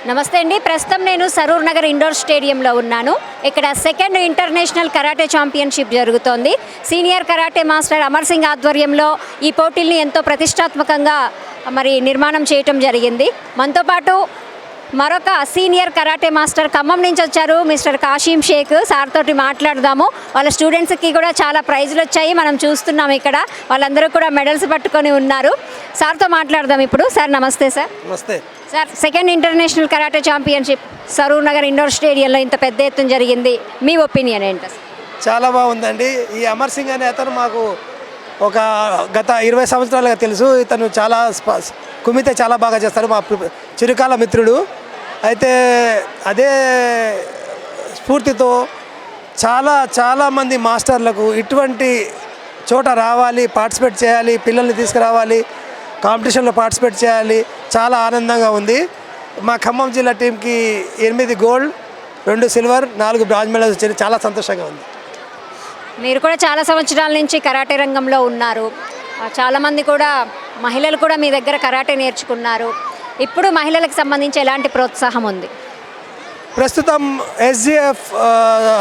నమస్తే అండి. ప్రస్తుతం నేను సరూర్ నగర్ ఇండోర్ స్టేడియంలో ఉన్నాను. ఇక్కడ సెకండ్ ఇంటర్నేషనల్ కరాటే ఛాంపియన్షిప్ జరుగుతోంది. Senior karate master Amar Singh ఆధ్వర్యంలో ఈ పోటీల్ని ఎంతో ప్రతిష్టాత్మకంగా నిర్మాణం చేయటం జరిగింది. మనతో పాటు మరొక సీనియర్ కరాటే మాస్టర్ ఖమ్మం నుంచి వచ్చారు, మిస్టర్ కాశీం షేక్. సార్ తోటి మాట్లాడదాము. వాళ్ళ స్టూడెంట్స్కి కూడా చాలా ప్రైజులు వచ్చాయి, మనం చూస్తున్నాం. ఇక్కడ వాళ్ళందరూ కూడా మెడల్స్ పట్టుకొని ఉన్నారు. సార్తో మాట్లాడదాం ఇప్పుడు. సార్ నమస్తే. సార్ నమస్తే sir. Second international karate championship Saroornagar indoor స్టేడియంలో ఇంత పెద్ద ఎత్తున జరిగింది, మీ ఒపీనియన్ ఏంటి? చాలా బాగుందండి. ఈ అమర్ సింగ్ అనే అతను మాకు ఒక గత 20 సంవత్సరాలుగా తెలుసు. ఇతను చాలా కుమితే చాలా బాగా చేస్తారు, మా చిరుకాల మిత్రుడు. అయితే అదే స్ఫూర్తితో చాలామంది మాస్టర్లకు ఇటువంటి చోట రావాలి, పార్టిసిపేట్ చేయాలి, పిల్లల్ని తీసుకురావాలి, కాంపిటీషన్లో పార్టిసిపేట్ చేయాలి. చాలా ఆనందంగా ఉంది. మా ఖమ్మం జిల్లా టీంకి 8 గోల్డ్, 2 సిల్వర్, 4 బ్రాంజ్ మెడల్స్ వచ్చాయి. చాలా సంతోషంగా ఉంది. మీరు కూడా చాలా సంవత్సరాల నుంచి కరాటే రంగంలో ఉన్నారు. చాలామంది కూడా మహిళలు కూడా మీ దగ్గర కరాటే నేర్చుకున్నారు. ఇప్పుడు మహిళలకు సంబంధించి ఎలాంటి ప్రోత్సాహం ఉంది? ప్రస్తుతం SGF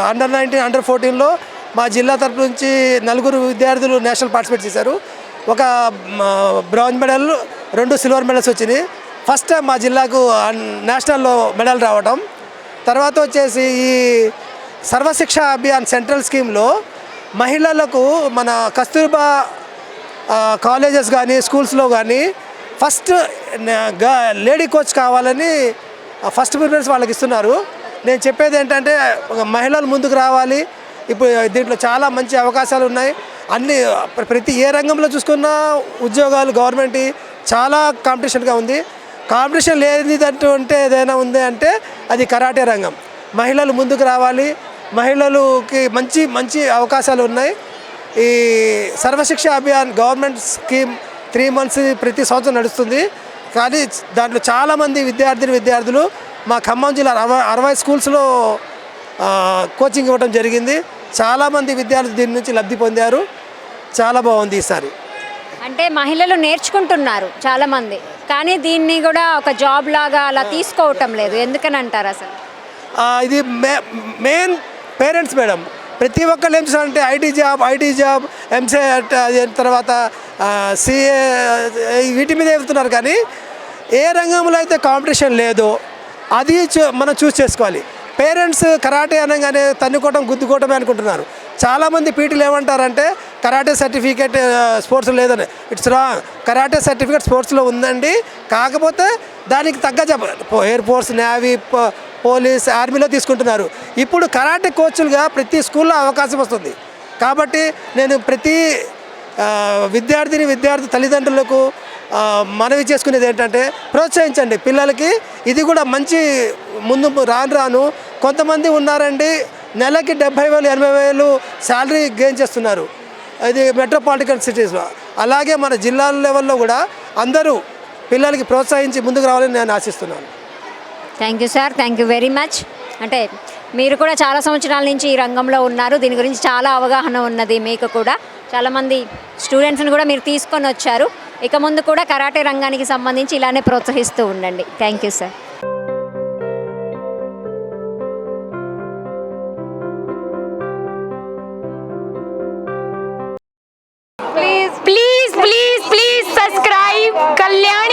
అండర్ 19, అండర్ 14లో మా జిల్లా తరపు నుంచి 4 విద్యార్థులు నేషనల్ పార్టిసిపేట్ చేశారు. ఒక బ్రాంజ్ మెడల్, 2 సిల్వర్ మెడల్స్ వచ్చినాయి. ఫస్ట్ టైం మా జిల్లాకు నేషనల్లో మెడల్ రావడం. తర్వాత వచ్చేసి ఈ సర్వశిక్ష అభియాన్ సెంట్రల్ స్కీమ్లో మహిళలకు మన కస్తూర్బా కాలేజెస్ కానీ స్కూల్స్లో కానీ ఫస్ట్ లేడీ కోచ్ కావాలని ఫస్ట్ ప్రిఫరెన్స్ వాళ్ళకి ఇస్తున్నారు. నేను చెప్పేది ఏంటంటే మహిళలు ముందుకు రావాలి. ఇప్పుడు దీంట్లో చాలా మంచి అవకాశాలు ఉన్నాయి. అన్ని ప్రతి ఏ రంగంలో చూసుకున్నా ఉద్యోగాలు గవర్నమెంట్ చాలా కాంపిటీషన్గా ఉంది. కాంపిటీషన్ లేనిదంటూ ఉంటే ఏదైనా ఉంది అంటే అది కరాటే రంగం. మహిళలు ముందుకు రావాలి. మహిళలకి మంచి మంచి అవకాశాలు ఉన్నాయి. ఈ Sarva Shiksha Abhiyan government scheme 3 months ప్రతి సంవత్సరం నడుస్తుంది. కానీ దాంట్లో చాలామంది విద్యార్థులు మా ఖమ్మం జిల్లా 60 స్కూల్స్లో కోచింగ్ ఇవ్వడం జరిగింది. చాలామంది విద్యార్థులు దీని నుంచి లబ్ధి పొందారు. చాలా బాగుంది ఈసారి. అంటే మహిళలు నేర్చుకుంటున్నారు చాలామంది, కానీ దీన్ని కూడా ఒక జాబ్ లాగా అలా తీసుకోవటం లేదు. ఎందుకని అంటారు అసలు? ఇది మెయిన్ పేరెంట్స్ మేడం. ప్రతి ఒక్కళ్ళు ఏం చేస్తారంటే ఐటీ జాబ్ ఎంసెట్ తర్వాత CA వీటి మీద వెళ్తున్నారు. కానీ ఏ రంగంలో అయితే కాంపిటీషన్ లేదో అది మనం చూస్ చేసుకోవాలి. పేరెంట్స్ కరాటే అనగానే తన్నుకోవటం గుద్దుకోవటమే అనుకుంటున్నారు. చాలామంది పీటీలు ఏమంటారంటే కరాటే సర్టిఫికేట్ స్పోర్ట్స్ లేదని. It's wrong. కరాటే సర్టిఫికేట్ స్పోర్ట్స్లో ఉందండి. కాకపోతే దానికి తగ్గ job air force, navy, police, ఆర్మీలో తీసుకుంటున్నారు. ఇప్పుడు కరాటే కోచ్లుగా ప్రతి స్కూల్లో అవకాశం వస్తుంది. కాబట్టి నేను ప్రతి విద్యార్థి తల్లిదండ్రులకు మనవి చేసుకునేది ఏంటంటే ప్రోత్సహించండి పిల్లలకి. ఇది కూడా మంచి ముందు రాను కొంతమంది ఉన్నారండి, నెలకి 70,000 80,000 శాలరీ గెయిన్ చేస్తున్నారు. ఇది మెట్రోపాలిటన్ సిటీస్లో. అలాగే మన జిల్లాల లెవెల్లో కూడా అందరూ పిల్లలకి ప్రోత్సహించి ముందుకు రావాలని నేను ఆశిస్తున్నాను. Thank you sir. Thank you very much. అంటే మీరు కూడా చాలా సంవత్సరాల నుంచి ఈ రంగంలో ఉన్నారు, దీని గురించి చాలా అవగాహన ఉన్నది మీకు కూడా. చాలామంది స్టూడెంట్స్ని కూడా మీరు తీసుకొని వచ్చారు. ఇక ముందు కూడా కరాటే రంగానికి సంబంధించి ఇలానే ప్రోత్సహిస్తూ ఉండండి. Thank you sir. please subscribe Kalyan